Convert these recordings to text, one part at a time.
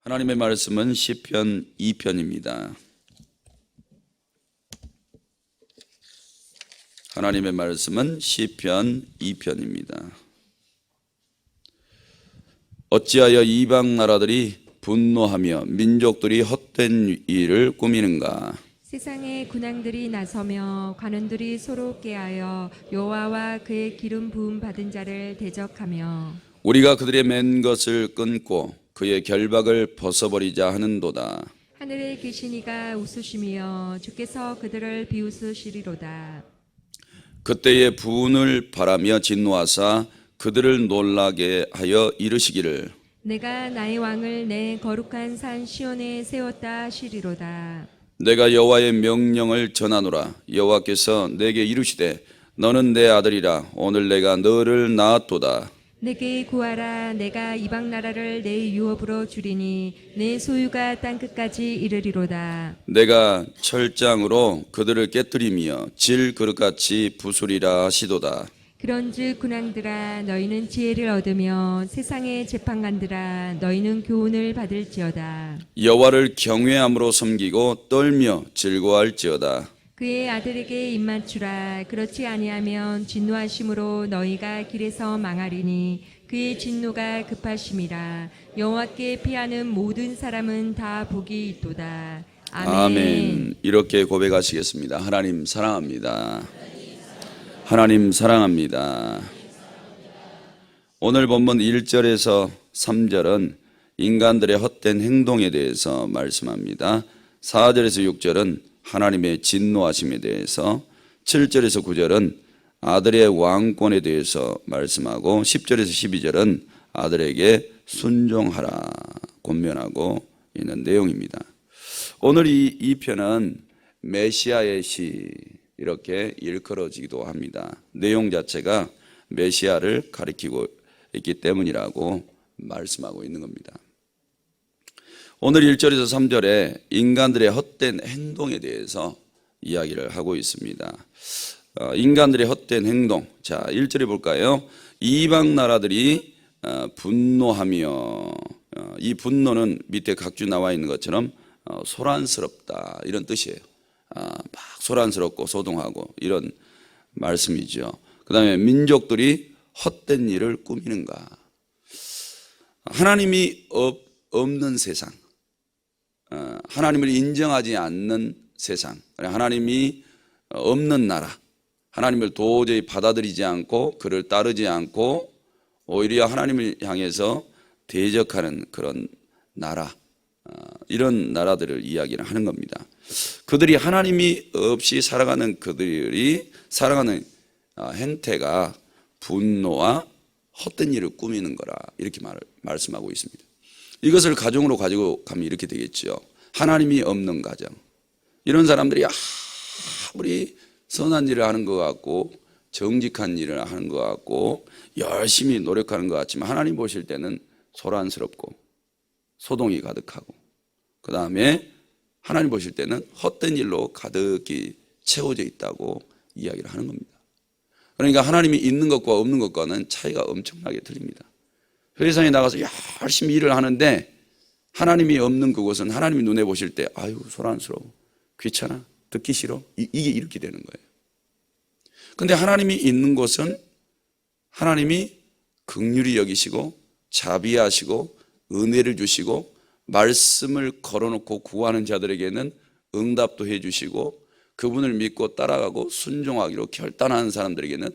하나님의 말씀은 시편 2편입니다. 하나님의 말씀은 시편 2편입니다. 어찌하여 이방 나라들이 분노하며 민족들이 헛된 일을 꾸미는가? 세상의 군왕들이 나서며 관원들이 서로 깨하여 여호와와 그의 기름 부음 받은 자를 대적하며 우리가 그들의 맨 것을 끊고 그의 결박을 벗어버리자 하는도다. 하늘에 계신 이가 웃으시며 주께서 그들을 비웃으시리로다. 그때의 분을 바라며 진노하사 그들을 놀라게 하여 이르시기를 내가 나의 왕을 내 거룩한 산 시온에 세웠다 하시리로다. 내가 여호와의 명령을 전하노라. 여호와께서 내게 이르시되 너는 내 아들이라. 오늘 내가 너를 낳았도다. 내게 구하라. 내가 이방 나라를 내 유업으로 주리니 내 소유가 땅 끝까지 이르리로다. 내가 철장으로 그들을 깨뜨리며 질 그릇같이 부수리라 하시도다. 그런즉 군왕들아 너희는 지혜를 얻으며 세상의 재판관들아 너희는 교훈을 받을지어다. 여호와를 경외함으로 섬기고 떨며 즐거워할지어다. 그의 아들에게 입맞추라. 그렇지 아니하면 진노하심으로 너희가 길에서 망하리니 그의 진노가 급하심이라. 여호와께 피하는 모든 사람은 다 복이 있도다. 아멘. 이렇게 고백하시겠습니다. 하나님 사랑합니다. 하나님 사랑합니다. 오늘 본문 1절에서 3절은 인간들의 헛된 행동에 대해서 말씀합니다. 4절에서 6절은 하나님의 진노하심에 대해서, 7절에서 9절은 아들의 왕권에 대해서 말씀하고 10절에서 12절은 아들에게 순종하라 권면하고 있는 내용입니다. 오늘 이 편은 메시아의 시 이렇게 일컬어지기도 합니다. 내용 자체가 메시아를 가리키고 있기 때문이라고 말씀하고 있는 겁니다. 오늘 1절에서 3절에 인간들의 헛된 행동에 대해서 이야기를 하고 있습니다. 인간들의 헛된 행동. 자, 1절에 볼까요? 이방 나라들이 분노하며, 이 분노는 밑에 각주 나와 있는 것처럼 소란스럽다 이런 뜻이에요. 막 소란스럽고 소동하고 이런 말씀이죠. 그 다음에 민족들이 헛된 일을 꾸미는가. 하나님이 없는 세상, 하나님을 인정하지 않는 세상, 하나님이 없는 나라, 하나님을 도저히 받아들이지 않고 그를 따르지 않고 오히려 하나님을 향해서 대적하는 그런 나라, 이런 나라들을 이야기를 하는 겁니다. 그들이 하나님이 없이 살아가는 그들이 살아가는 행태가 분노와 헛된 일을 꾸미는 거라 이렇게 말씀하고 있습니다. 이것을 가정으로 가지고 가면 이렇게 되겠죠. 하나님이 없는 가정. 이런 사람들이 아무리 선한 일을 하는 것 같고 정직한 일을 하는 것 같고 열심히 노력하는 것 같지만 하나님 보실 때는 소란스럽고 소동이 가득하고 그 다음에 하나님 보실 때는 헛된 일로 가득히 채워져 있다고 이야기를 하는 겁니다. 그러니까 하나님이 있는 것과 없는 것과는 차이가 엄청나게 틀립니다. 회사에 나가서 열심히 일을 하는데 하나님이 없는 그곳은 하나님이 눈에 보실 때 아유 소란스러워, 귀찮아, 듣기 싫어, 이게 이렇게 되는 거예요. 근데 하나님이 있는 곳은 하나님이 긍휼히 여기시고 자비하시고 은혜를 주시고 말씀을 걸어놓고 구하는 자들에게는 응답도 해주시고 그분을 믿고 따라가고 순종하기로 결단하는 사람들에게는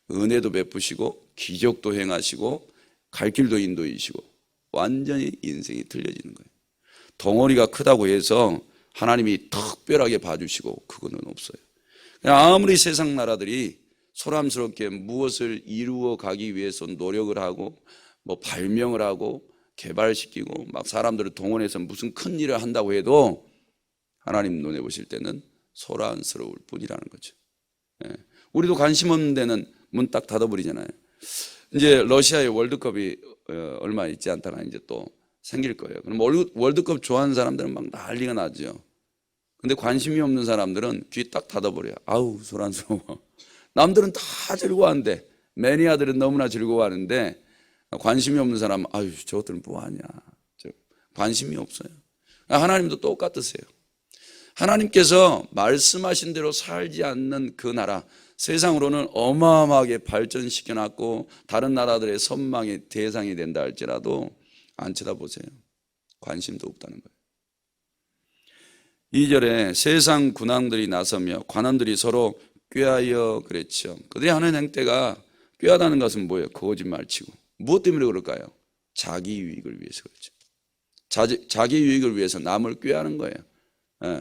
은혜도 베푸시고 기적도 행하시고 갈 길도 인도이시고 완전히 인생이 틀려지는 거예요. 덩어리가 크다고 해서 하나님이 특별하게 봐주시고 그거는 없어요. 아무리 세상 나라들이 소란스럽게 무엇을 이루어 가기 위해서 노력을 하고 뭐 발명을 하고 개발시키고 막 사람들을 동원해서 무슨 큰 일을 한다고 해도 하나님 눈에 보실 때는 소란스러울 뿐이라는 거죠. 우리도 관심 없는 데는 문 딱 닫아버리잖아요. 이제 러시아의 월드컵이 얼마 있지 않다가 이제 또 생길 거예요. 그럼 월드컵 좋아하는 사람들은 막 난리가 나죠. 근데 관심이 없는 사람들은 귀 딱 닫아버려요. 아우 소란스러워. 남들은 다 즐거워하는데 매니아들은 너무나 즐거워하는데 관심이 없는 사람은 아유 저것들은 뭐하냐 관심이 없어요. 하나님도 똑같으세요. 하나님께서 말씀하신 대로 살지 않는 그 나라, 세상으로는 어마어마하게 발전시켜놨고 다른 나라들의 선망의 대상이 된다 할지라도 안 쳐다보세요. 관심도 없다는 거예요. 2절에 세상 군왕들이 나서며 관원들이 서로 꾀하여 그랬죠. 그들이 하는 행태가 꾀하다는 것은 뭐예요? 거짓말치고. 무엇 때문에 그럴까요? 자기 유익을 위해서 그렇죠. 자기 유익을 위해서 남을 꾀하는 거예요.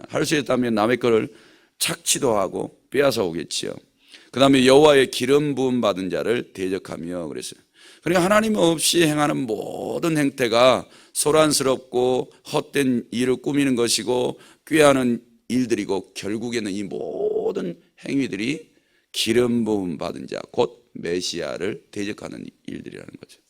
할 수 있다면 남의 거를 착취도 하고 빼앗아 오겠지요. 그 다음에 여호와의 기름 부음 받은 자를 대적하며 그랬어요. 그러니까 하나님 없이 행하는 모든 행태가 소란스럽고 헛된 일을 꾸미는 것이고 꾀하는 일들이고 결국에는 이 모든 행위들이 기름 부음 받은 자, 곧 메시아를 대적하는 일들이라는 거죠.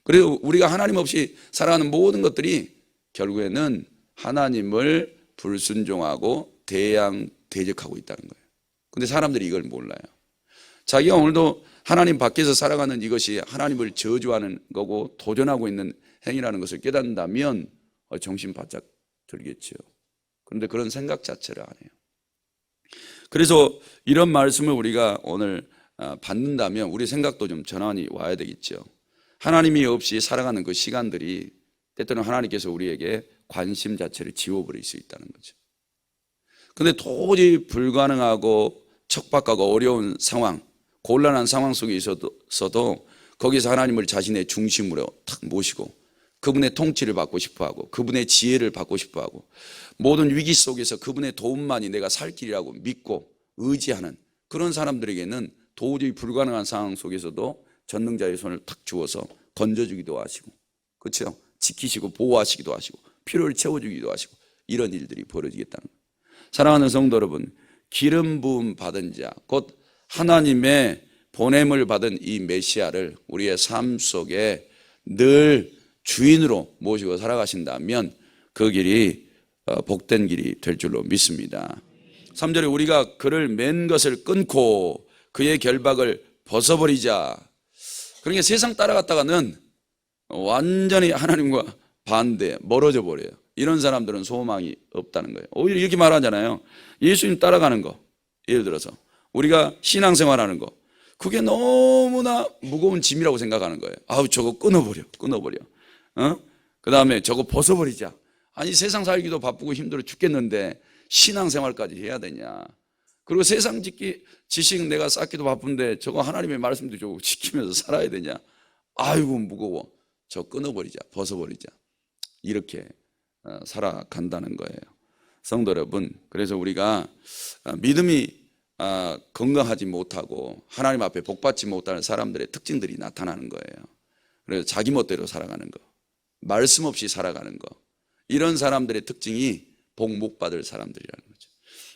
그래서 우리가 하나님 없이 살아가는 모든 것들이 결국에는 하나님을 불순종하고 대적하고 있다는 거예요. 근데 사람들이 이걸 몰라요. 자기가 오늘도 하나님 밖에서 살아가는 이것이 하나님을 저주하는 거고 도전하고 있는 행위라는 것을 깨닫는다면 정신 바짝 들겠죠. 그런데 그런 생각 자체를 안 해요. 그래서 이런 말씀을 우리가 오늘 받는다면 우리 생각도 좀 전환이 와야 되겠죠. 하나님이 없이 살아가는 그 시간들이 때때는 하나님께서 우리에게 관심 자체를 지워버릴 수 있다는 거죠. 근데 도저히 불가능하고 척박하고 어려운 상황, 곤란한 상황 속에 있어도 거기서 하나님을 자신의 중심으로 탁 모시고 그분의 통치를 받고 싶어하고 그분의 지혜를 받고 싶어하고 모든 위기 속에서 그분의 도움만이 내가 살 길이라고 믿고 의지하는 그런 사람들에게는 도저히 불가능한 상황 속에서도 전능자의 손을 탁 주어서 건져주기도 하시고, 그렇죠? 지키시고 보호하시기도 하시고 필요를 채워주기도 하시고 이런 일들이 벌어지겠다는 거예요. 사랑하는 성도 여러분, 기름 부음 받은 자, 곧 하나님의 보냄을 받은 이 메시아를 우리의 삶 속에 늘 주인으로 모시고 살아가신다면 그 길이 복된 길이 될 줄로 믿습니다. 3절에 우리가 그를 맨 것을 끊고 그의 결박을 벗어버리자. 그러니까 세상 따라갔다가는 완전히 하나님과 반대, 멀어져 버려요. 이런 사람들은 소망이 없다는 거예요. 오히려 이렇게 말하잖아요. 예수님 따라가는 거, 예를 들어서 우리가 신앙생활하는 거, 그게 너무나 무거운 짐이라고 생각하는 거예요. 아우, 저거 끊어버려. 그 다음에 저거 벗어버리자. 아니, 세상 살기도 바쁘고 힘들어 죽겠는데 신앙생활까지 해야 되냐. 그리고 세상 지식 내가 쌓기도 바쁜데 저거 하나님의 말씀도 좀 지키면서 살아야 되냐. 아이고, 무거워. 저 끊어버리자, 벗어버리자. 이렇게 살아간다는 거예요. 성도 여러분, 그래서 우리가 믿음이 건강하지 못하고 하나님 앞에 복받지 못하는 사람들의 특징들이 나타나는 거예요. 그래서 자기 멋대로 살아가는 거, 말씀 없이 살아가는 거, 이런 사람들의 특징이 복 못 받을 사람들이라는 거죠.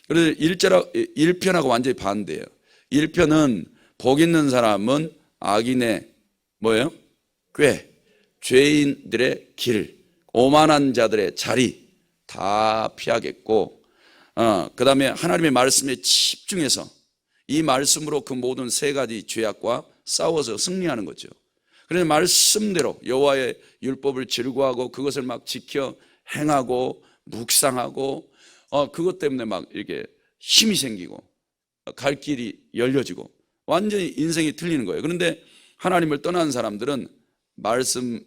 그래서 1편하고 완전히 반대예요. 1편은 복 있는 사람은 악인의 뭐예요? 꾀, 죄인들의 길, 오만한 자들의 자리 다 피하겠고, 그 다음에 하나님의 말씀에 집중해서 이 말씀으로 그 모든 세 가지 죄악과 싸워서 승리하는 거죠. 그래서 말씀대로 여호와의 율법을 즐거워하고 그것을 막 지켜 행하고 묵상하고 그것 때문에 막 이렇게 힘이 생기고 갈 길이 열려지고 완전히 인생이 틀리는 거예요. 그런데 하나님을 떠난 사람들은 말씀이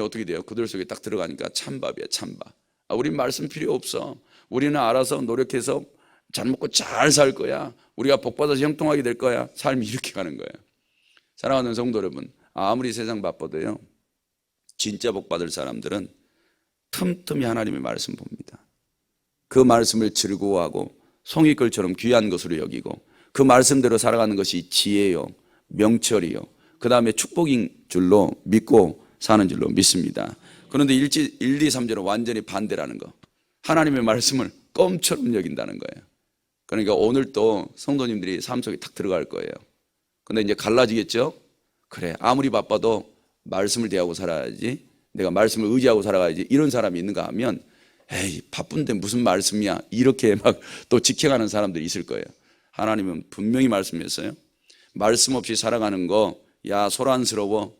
어떻게 돼요? 그들 속에 딱 들어가니까 찬밥이야, 찬밥. 우린 말씀 필요 없어. 우리는 알아서 노력해서 잘 먹고 잘 살 거야. 우리가 복받아서 형통하게 될 거야. 삶이 이렇게 가는 거예요. 사랑하는 성도 여러분, 아무리 세상 바빠도요, 진짜 복받을 사람들은 틈틈이 하나님의 말씀 봅니다. 그 말씀을 즐거워하고 송이끌처럼 귀한 것으로 여기고 그 말씀대로 살아가는 것이 지혜요, 명철이요, 그 다음에 축복인 줄로 믿고 사는 줄로 믿습니다. 그런데 1, 2, 3절은 완전히 반대라는 거. 하나님의 말씀을 껌처럼 여긴다는 거예요. 그러니까 오늘 또 성도님들이 삶 속에 탁 들어갈 거예요. 근데 이제 갈라지겠죠? 그래, 아무리 바빠도 말씀을 대하고 살아야지, 내가 말씀을 의지하고 살아가야지, 이런 사람이 있는가 하면 에이, 바쁜데 무슨 말씀이야, 이렇게 막 또 지켜가는 사람들이 있을 거예요. 하나님은 분명히 말씀했어요. 말씀 없이 살아가는 거, 야, 소란스러워.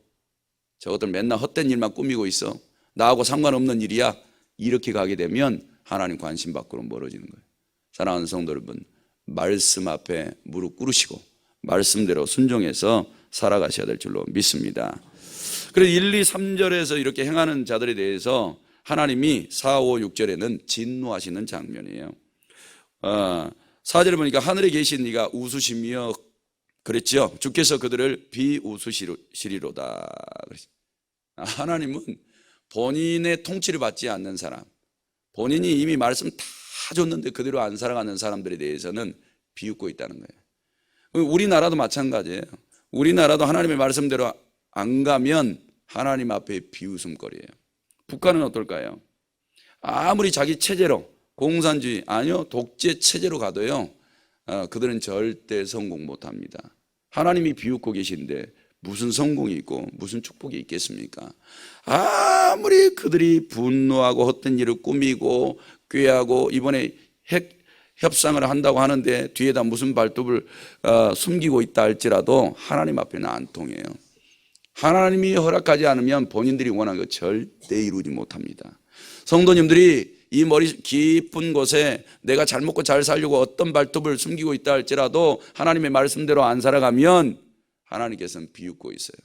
저것들 맨날 헛된 일만 꾸미고 있어. 나하고 상관없는 일이야. 이렇게 가게 되면 하나님 관심 밖으로 멀어지는 거예요. 사랑하는 성도 여러분, 말씀 앞에 무릎 꿇으시고 말씀대로 순종해서 살아가셔야 될 줄로 믿습니다. 그래서 1, 2, 3절에서 이렇게 행하는 자들에 대해서 하나님이 4, 5, 6절에는 진노하시는 장면이에요. 4절에 보니까 하늘에 계신 이가 웃으시며 그랬죠. 주께서 그들을 비웃으시리로다. 하나님은 본인의 통치를 받지 않는 사람, 본인이 이미 말씀 다 줬는데 그대로 안 살아가는 사람들에 대해서는 비웃고 있다는 거예요. 우리나라도 마찬가지예요. 우리나라도 하나님의 말씀대로 안 가면 하나님 앞에 비웃음거리예요. 북한은 어떨까요? 아무리 자기 체제로 공산주의 아니요 독재 체제로 가도요 그들은 절대 성공 못합니다. 하나님이 비웃고 계신데 무슨 성공이 있고 무슨 축복이 있겠습니까? 아무리 그들이 분노하고 헛된 일을 꾸미고 꾀하고 이번에 핵 협상을 한다고 하는데 뒤에다 무슨 발톱을 숨기고 있다 할지라도 하나님 앞에는 안 통해요. 하나님이 허락하지 않으면 본인들이 원하는 거 절대 이루지 못합니다. 성도님들이 이 머리 깊은 곳에 내가 잘 먹고 잘 살려고 어떤 발톱을 숨기고 있다 할지라도 하나님의 말씀대로 안 살아가면 하나님께서는 비웃고 있어요.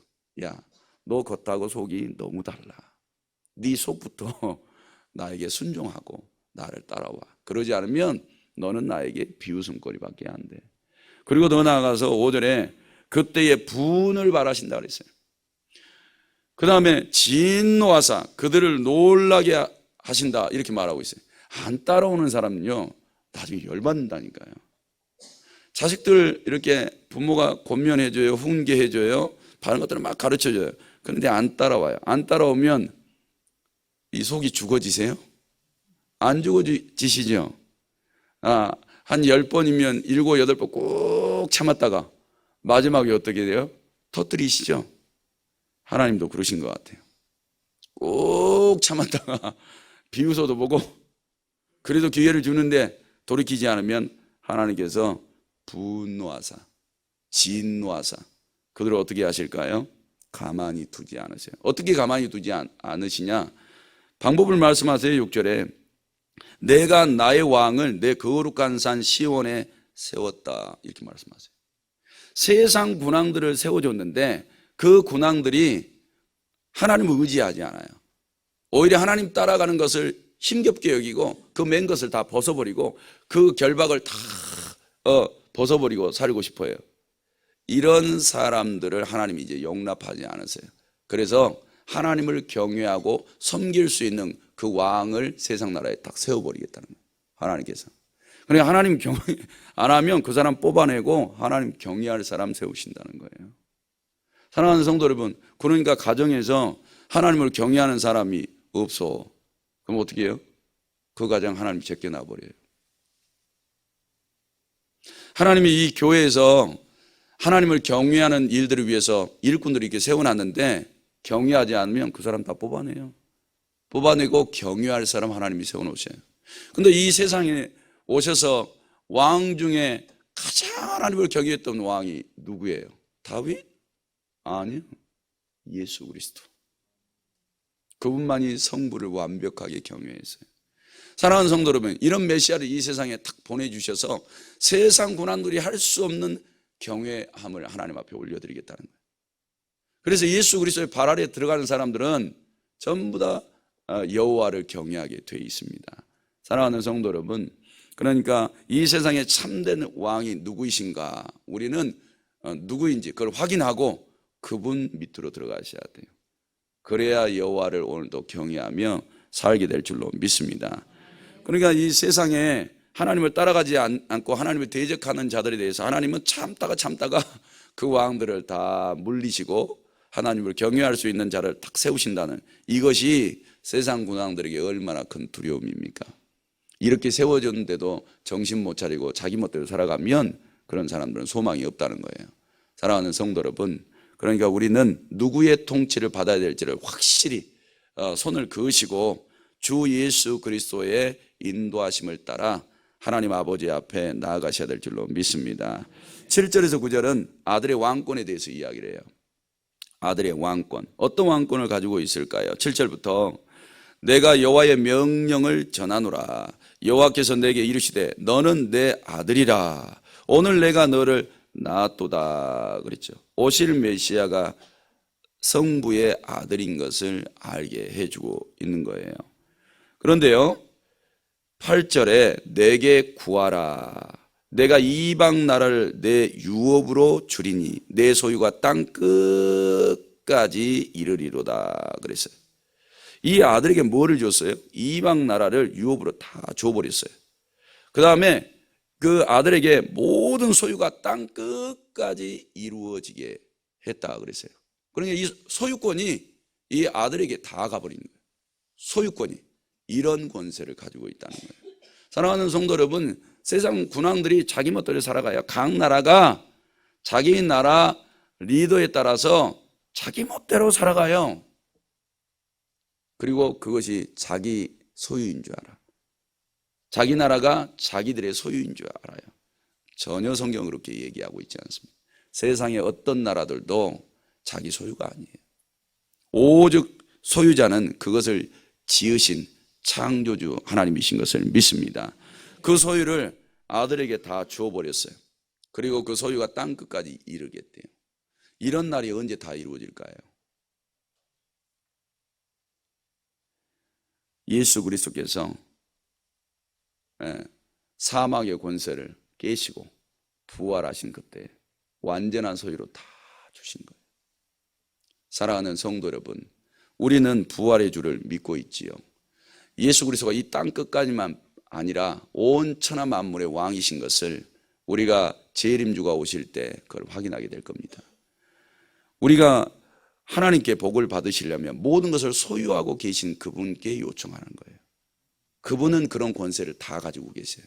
야, 너 겉하고 속이 너무 달라. 네 속부터 나에게 순종하고 나를 따라와. 그러지 않으면 너는 나에게 비웃음거리밖에 안 돼. 그리고 더 나아가서 5절에 그때의 분을 바라신다 그랬어요. 그 다음에 진노하사 그들을 놀라게 하신다 이렇게 말하고 있어요. 안 따라오는 사람은요 나중에 열받는다니까요. 자식들 이렇게 부모가 권면해줘요, 훈계해줘요, 바른 것들을 막 가르쳐줘요. 그런데 안 따라와요. 안 따라오면 이 속이 죽어지세요? 안 죽어지시죠? 한 10번이면 7, 8번 꼭 참았다가 마지막에 어떻게 돼요? 터뜨리시죠? 하나님도 그러신 것 같아요. 꼭 참았다가 비웃어도 보고 그래도 기회를 주는데 돌이키지 않으면 하나님께서 분노하사 진노하사 그들을 어떻게 하실까요? 가만히 두지 않으세요. 어떻게 가만히 두지 않으시냐? 방법을 말씀하세요. 6절에 내가 나의 왕을 내 거룩한 산 시온에 세웠다 이렇게 말씀하세요. 세상 군왕들을 세워줬는데 그 군왕들이 하나님을 의지하지 않아요. 오히려 하나님 따라가는 것을 힘겹게 여기고 그 맨 것을 다 벗어버리고 그 결박을 다 벗어버리고 살고 싶어요. 이런 사람들을 하나님이 이제 용납하지 않으세요. 그래서 하나님을 경외하고 섬길 수 있는 그 왕을 세상 나라에 딱 세워버리겠다는 거예요. 하나님께서. 그러니까 하나님 경외 안 하면 그 사람 뽑아내고 하나님 경외할 사람 세우신다는 거예요. 사랑하는 성도 여러분, 그러니까 가정에서 하나님을 경외하는 사람이 없어. 그럼 어떻게 해요? 그 가정 하나님 제껴놔버려요. 하나님이 이 교회에서 하나님을 경외하는 일들을 위해서 일꾼들을 이렇게 세워놨는데 경외하지 않으면 그 사람 다 뽑아내요. 뽑아내고 경외할 사람 하나님이 세워놓으셔요. 근데 이 세상에 오셔서 왕 중에 가장 하나님을 경외했던 왕이 누구예요? 다윗? 아니요. 예수 그리스도. 그분만이 성부를 완벽하게 경외했어요. 사랑하는 성도 여러분, 이런 메시아를 이 세상에 탁 보내주셔서 세상 군왕들이 할 수 없는 경외함을 하나님 앞에 올려드리겠다는 거예요. 그래서 예수 그리스도의 발 아래에 들어가는 사람들은 전부 다 여호와를 경외하게 되어 있습니다. 사랑하는 성도 여러분, 그러니까 이 세상에 참된 왕이 누구이신가 우리는 누구인지 그걸 확인하고 그분 밑으로 들어가셔야 돼요. 그래야 여호와를 오늘도 경외하며 살게 될 줄로 믿습니다. 그러니까 이 세상에 하나님을 따라가지 않고 하나님을 대적하는 자들에 대해서 하나님은 참다가 그 왕들을 다 물리시고 하나님을 경외할 수 있는 자를 딱 세우신다는 이것이 세상 군왕들에게 얼마나 큰 두려움입니까? 이렇게 세워졌는데도 정신 못 차리고 자기 멋대로 살아가면 그런 사람들은 소망이 없다는 거예요. 사랑하는 성도 여러분, 그러니까 우리는 누구의 통치를 받아야 될지를 확실히 손을 그으시고 주 예수 그리스도의 인도하심을 따라 하나님 아버지 앞에 나아가셔야 될 줄로 믿습니다. 7절에서 9절은 아들의 왕권에 대해서 이야기를 해요. 아들의 왕권, 어떤 왕권을 가지고 있을까요? 7절부터 내가 여호와의 명령을 전하노라. 여호와께서 내게 이르시되 너는 내 아들이라. 오늘 내가 너를 낳았도다 그랬죠. 오실 메시아가 성부의 아들인 것을 알게 해주고 있는 거예요. 그런데요, 8절에 내게 구하라. 내가 이방 나라를 내 유업으로 주리니 내 소유가 땅 끝까지 이르리로다 그랬어요. 이 아들에게 뭐를 줬어요? 이방 나라를 유업으로 다 줘버렸어요. 그 다음에 그 아들에게 모든 소유가 땅 끝까지 이루어지게 했다 그랬어요. 그러니까 이 소유권이 이 아들에게 다 가버리는 거예요. 소유권이 이런 권세를 가지고 있다는 거예요. 사랑하는 성도 여러분, 세상 군왕들이 자기 멋대로 살아가요. 각 나라가 자기 나라 리더에 따라서 자기 멋대로 살아가요. 그리고 그것이 자기 소유인 줄 알아. 자기 나라가 자기들의 소유인 줄 알아요. 전혀 성경은 그렇게 얘기하고 있지 않습니다. 세상의 어떤 나라들도 자기 소유가 아니에요. 오직 소유자는 그것을 지으신 창조주 하나님이신 것을 믿습니다. 그 소유를 아들에게 다 주어버렸어요. 그리고 그 소유가 땅 끝까지 이르겠대요. 이런 날이 언제 다 이루어질까요? 예수 그리스도께서 사막의 권세를 깨시고 부활하신 그때 완전한 소유로 다 주신 거예요. 사랑하는 성도 여러분, 우리는 부활의 주를 믿고 있지요. 예수 그리스도가 이 땅 끝까지만 아니라 온 천하 만물의 왕이신 것을 우리가 재림주가 오실 때 그걸 확인하게 될 겁니다. 우리가 하나님께 복을 받으시려면 모든 것을 소유하고 계신 그분께 요청하는 거예요. 그분은 그런 권세를 다 가지고 계세요.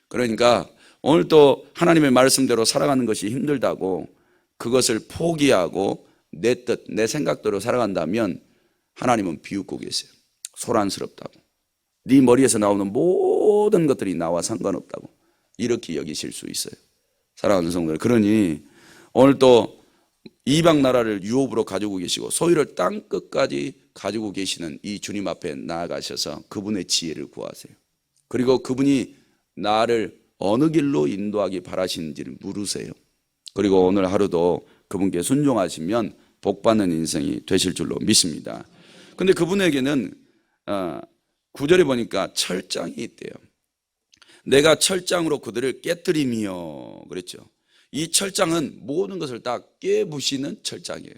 그러니까 오늘 또 하나님의 말씀대로 살아가는 것이 힘들다고 그것을 포기하고 내 뜻, 내 생각대로 살아간다면 하나님은 비웃고 계세요. 소란스럽다고, 네 머리에서 나오는 모든 것들이 나와 상관없다고 이렇게 여기실 수 있어요. 사랑하는 성도들, 그러니 오늘 또 이방 나라를 유업으로 가지고 계시고 소유를 땅 끝까지 가지고 계시는 이 주님 앞에 나아가셔서 그분의 지혜를 구하세요. 그리고 그분이 나를 어느 길로 인도하기 바라시는지를 물으세요. 그리고 오늘 하루도 그분께 순종하시면 복받는 인생이 되실 줄로 믿습니다. 근데 그분에게는 9절에 보니까 철장이 있대요. 내가 철장으로 그들을 깨뜨리며 그랬죠. 이 철장은 모든 것을 다 깨부시는 철장이에요.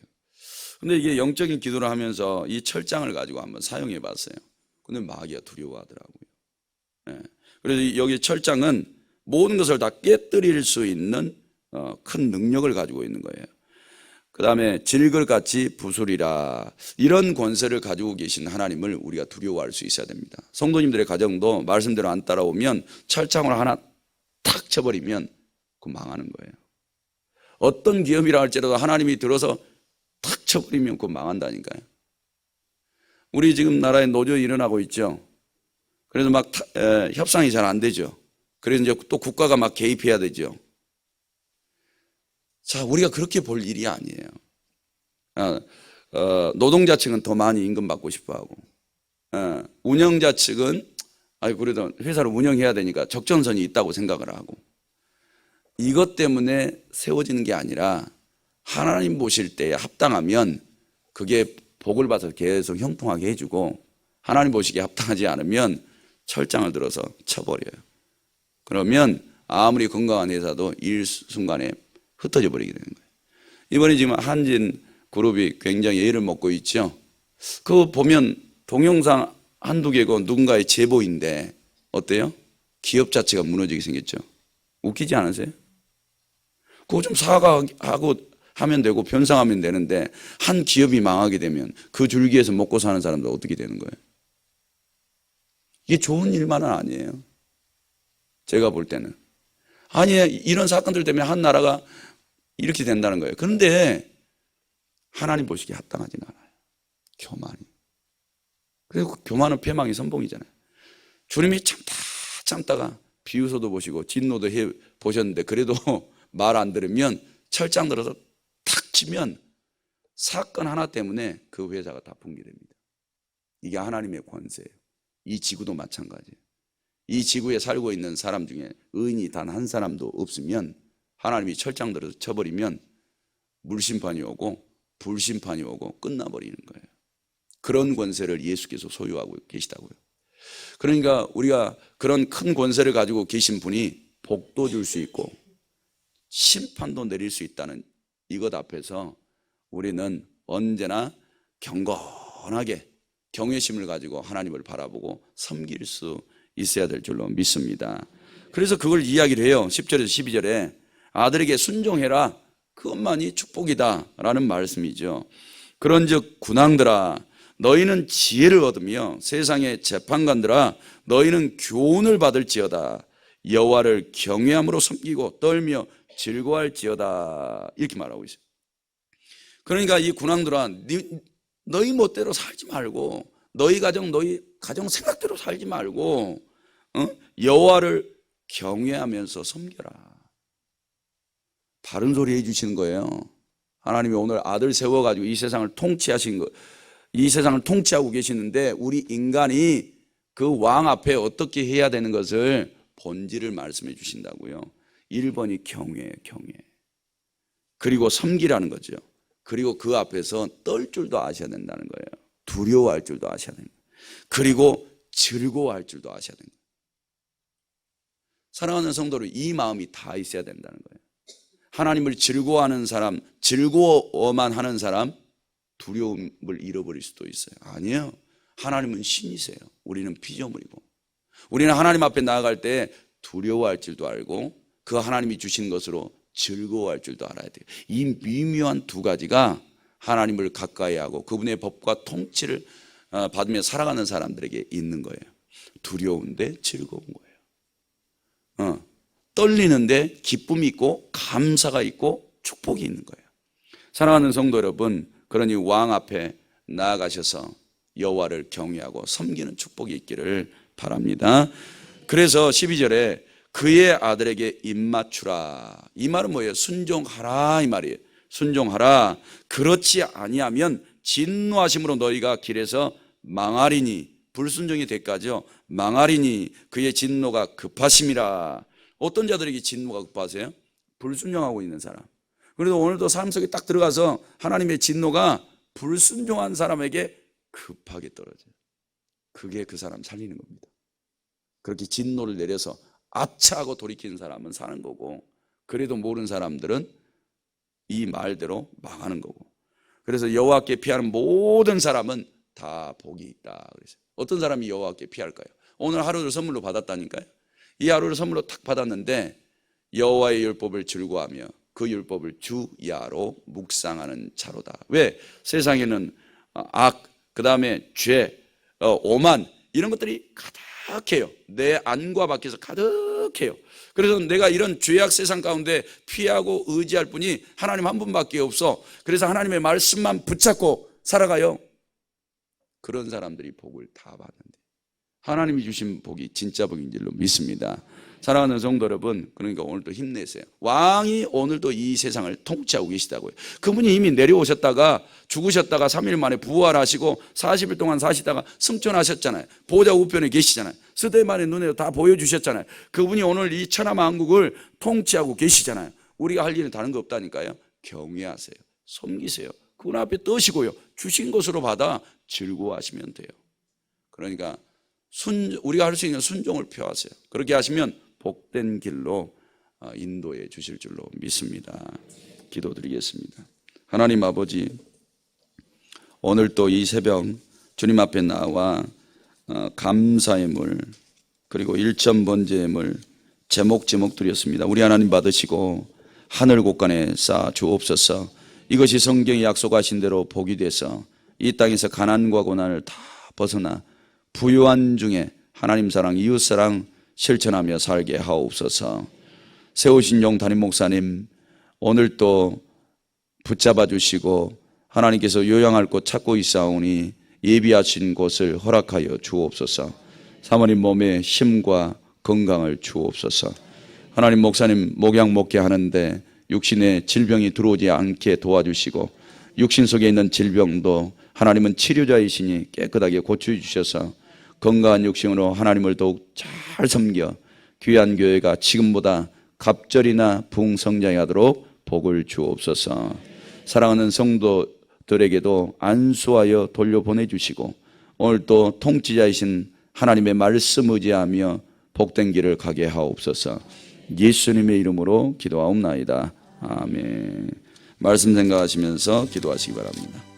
근데 이게 영적인 기도를 하면서 이 철장을 가지고 한번 사용해 봤어요. 근데 마귀가 두려워하더라고요. 그래서 여기 철장은 모든 것을 다 깨뜨릴 수 있는 큰 능력을 가지고 있는 거예요. 그 다음에 질글같이 부수리라. 이런 권세를 가지고 계신 하나님을 우리가 두려워할 수 있어야 됩니다. 성도님들의 가정도 말씀대로 안 따라오면 철장으로 하나 탁 쳐버리면 그 망하는 거예요. 어떤 기업이라 할지라도 하나님이 들어서 탁 쳐버리면 그 망한다니까요. 우리 지금 나라에 노조 일어나고 있죠. 그래서 막 협상이 잘 안 되죠. 그래서 이제 또 국가가 막 개입해야 되죠. 자, 우리가 그렇게 볼 일이 아니에요. 노동자 측은 더 많이 임금 받고 싶어 하고, 운영자 측은 그래도 회사를 운영해야 되니까 적정선이 있다고 생각을 하고, 이것 때문에 세워지는 게 아니라 하나님 보실 때에 합당하면 그게 복을 받아서 계속 형통하게 해주고, 하나님 보시기에 합당하지 않으면 철장을 들어서 쳐버려요. 그러면 아무리 건강한 회사도 일순간에 흩어져 버리게 되는 거예요. 이번에 지금 한진 그룹이 굉장히 애를 먹고 있죠. 그거 보면 동영상 한두 개고 누군가의 제보인데 어때요? 기업 자체가 무너지게 생겼죠. 웃기지 않으세요? 그거 좀 사과하고 하면 되고 변상하면 되는데 한 기업이 망하게 되면 그 줄기에서 먹고 사는 사람들 어떻게 되는 거예요? 이게 좋은 일만은 아니에요. 제가 볼 때는. 아니에요. 이런 사건들 때문에 한 나라가 이렇게 된다는 거예요. 그런데 하나님 보시기에 합당하진 않아요. 교만이. 그리고 교만은 패망의 선봉이잖아요. 주님이 참다가 비유소도 보시고 진노도 해 보셨는데 그래도 말 안 들으면 철장 들어서 탁 치면 사건 하나 때문에 그 회사가 다 붕괴됩니다. 이게 하나님의 권세예요. 이 지구도 마찬가지예요. 이 지구에 살고 있는 사람 중에 의인이 단 한 사람도 없으면 하나님이 철장 들어서 쳐버리면 물심판이 오고 불심판이 오고 끝나버리는 거예요. 그런 권세를 예수께서 소유하고 계시다고요. 그러니까 우리가 그런 큰 권세를 가지고 계신 분이 복도 줄 수 있고 심판도 내릴 수 있다는 이것 앞에서 우리는 언제나 경건하게 경외심을 가지고 하나님을 바라보고 섬길 수 있어야 될 줄로 믿습니다. 그래서 그걸 이야기를 해요. 10절에서 12절에 아들에게 순종해라, 그것만이 축복이다 라는 말씀이죠. 그런즉 군왕들아, 너희는 지혜를 얻으며 세상의 재판관들아, 너희는 교훈을 받을지어다. 여호와를 경외함으로 섬기고 떨며 즐거워할지어다, 이렇게 말하고 있어요. 그러니까 이 군왕들아, 너희 멋대로 살지 말고, 너희 가정 생각대로 살지 말고, 여호와를 경외하면서 섬겨라. 바른 소리 해주시는 거예요. 하나님이 오늘 아들 세워가지고 이 세상을 통치하신 거, 이 세상을 통치하고 계시는데 우리 인간이 그 왕 앞에 어떻게 해야 되는 것을 본질을 말씀해 주신다고요. 1번이 경외예요, 경외. 그리고 섬기라는 거죠. 그리고 그 앞에서 떨 줄도 아셔야 된다는 거예요. 두려워할 줄도 아셔야 되는 거예요. 그리고 즐거워할 줄도 아셔야 되는 거예요. 사랑하는 성도를 이 마음이 다 있어야 된다는 거예요. 하나님을 즐거워하는 사람, 즐거워만 하는 사람, 두려움을 잃어버릴 수도 있어요. 아니에요. 하나님은 신이세요. 우리는 피조물이고. 우리는 하나님 앞에 나아갈 때 두려워할 줄도 알고 그 하나님이 주신 것으로 즐거워할 줄도 알아야 돼요. 이 미묘한 두 가지가 하나님을 가까이 하고 그분의 법과 통치를 받으며 살아가는 사람들에게 있는 거예요. 두려운데 즐거운 거예요. 떨리는데 기쁨이 있고 감사가 있고 축복이 있는 거예요. 사랑하는 성도 여러분, 그러니 왕 앞에 나아가셔서 여호와를 경외하고 섬기는 축복이 있기를 바랍니다. 그래서 12절에 그의 아들에게 입맞추라. 이 말은 뭐예요? 순종하라 이 말이에요. 순종하라. 그렇지 아니하면 진노하심으로 너희가 길에서 망하리니, 불순종이 되까지요, 망하리니 그의 진노가 급하심이라. 어떤 자들에게 진노가 급하세요? 불순종하고 있는 사람. 그래도 오늘도 삶 속에 딱 들어가서 하나님의 진노가 불순종한 사람에게 급하게 떨어져요. 그게 그 사람 살리는 겁니다. 그렇게 진노를 내려서 아차하고 돌이키는 사람은 사는 거고, 그래도 모르는 사람들은 이 말대로 망하는 거고. 그래서 여호와께 피하는 모든 사람은 다 복이 있다 그랬어요. 어떤 사람이 여호와께 피할까요? 오늘 하루를 선물로 받았다니까요. 이 하루를 선물로 탁 받았는데 여호와의 율법을 즐거워하며 그 율법을 주야로 묵상하는 자로다. 왜? 세상에는 악, 그 다음에 죄, 오만, 이런 것들이 가득해요. 내 안과 밖에서 가득해요. 그래서 내가 이런 죄악 세상 가운데 피하고 의지할 분이 하나님 한 분밖에 없어. 그래서 하나님의 말씀만 붙잡고 살아가요. 그런 사람들이 복을 다 받는데, 하나님이 주신 복이 진짜 복인 줄로 믿습니다. 사랑하는 성도 여러분, 그러니까 오늘도 힘내세요. 왕이 오늘도 이 세상을 통치하고 계시다고요. 그분이 이미 내려오셨다가 죽으셨다가 3일 만에 부활하시고 40일 동안 사시다가 승천하셨잖아요. 보좌 우편에 계시잖아요. 스데반의 눈에 다 보여주셨잖아요. 그분이 오늘 이 천하만국을 통치하고 계시잖아요. 우리가 할 일은 다른 거 없다니까요. 경외하세요. 섬기세요. 그분 앞에 떠시고요, 주신 것으로 받아 즐거워하시면 돼요. 그러니까 우리가 할 수 있는 순종을 표하세요. 그렇게 하시면 복된 길로 인도해 주실 줄로 믿습니다. 기도드리겠습니다. 하나님 아버지, 오늘 또 이 새벽 주님 앞에 나와 감사의 물, 그리고 일천번제의 물 제목 드렸습니다. 우리 하나님 받으시고 하늘 곳간에 쌓아 주옵소서. 이것이 성경이 약속하신 대로 복이 돼서 이 땅에서 가난과 고난을 다 벗어나 부유한 중에 하나님 사랑, 이웃 사랑 실천하며 살게 하옵소서. 세우신 용 담임 목사님, 오늘 또 붙잡아 주시고 하나님께서 요양할 곳 찾고 있사오니 예비하신 곳을 허락하여 주옵소서. 사모님 몸에 힘과 건강을 주옵소서. 하나님 목사님 목양 먹게 하는데 육신에 질병이 들어오지 않게 도와주시고 육신 속에 있는 질병도 하나님은 치료자이시니 깨끗하게 고쳐주셔서 건강한 육신으로 하나님을 더욱 잘 섬겨 귀한 교회가 지금보다 갑절이나 부흥성장하도록 복을 주옵소서. 사랑하는 성도들에게도 안수하여 돌려보내주시고 오늘 또 통치자이신 하나님의 말씀 의지하며 복된 길을 가게 하옵소서. 예수님의 이름으로 기도하옵나이다. 아멘. 말씀 생각하시면서 기도하시기 바랍니다.